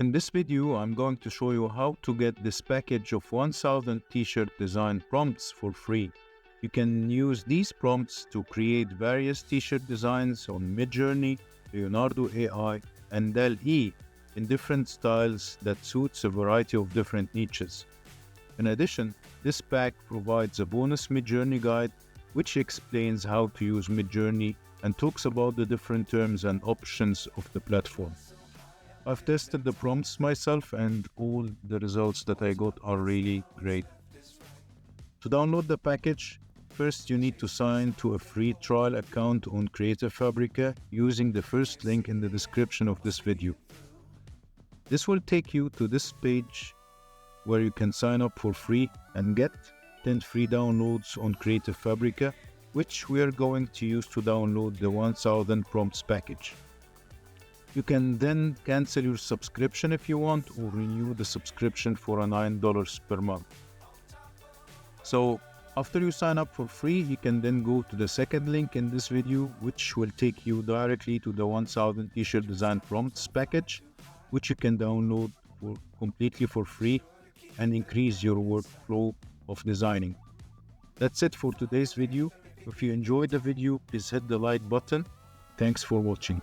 In this video, I'm going to show you how to get this package of 1000 t-shirt design prompts for free. You can use these prompts to create various t-shirt designs on Midjourney, Leonardo AI, and 𝗟𝗟 in different styles that suits a variety of different niches. In addition, this pack provides a bonus Midjourney guide which explains how to use Midjourney and talks about the different terms and options of the platform. I've tested the prompts myself and all the results that I got are really great. To download the package, first you need to sign to a free trial account on Creative Fabrica using the first link in the description of this video. This will take you to this page where you can sign up for free and get 10 free downloads on Creative Fabrica, which we are going to use to download the 1000 prompts package. You can then cancel your subscription if you want, or renew the subscription for $9 per month. So after you sign up for free, you can then go to the second link in this video, which will take you directly to the 1000 t-shirt design prompts package, which you can download completely for free and increase your workflow of designing. That's it for today's video. If you enjoyed the video, please hit the like button. Thanks for watching.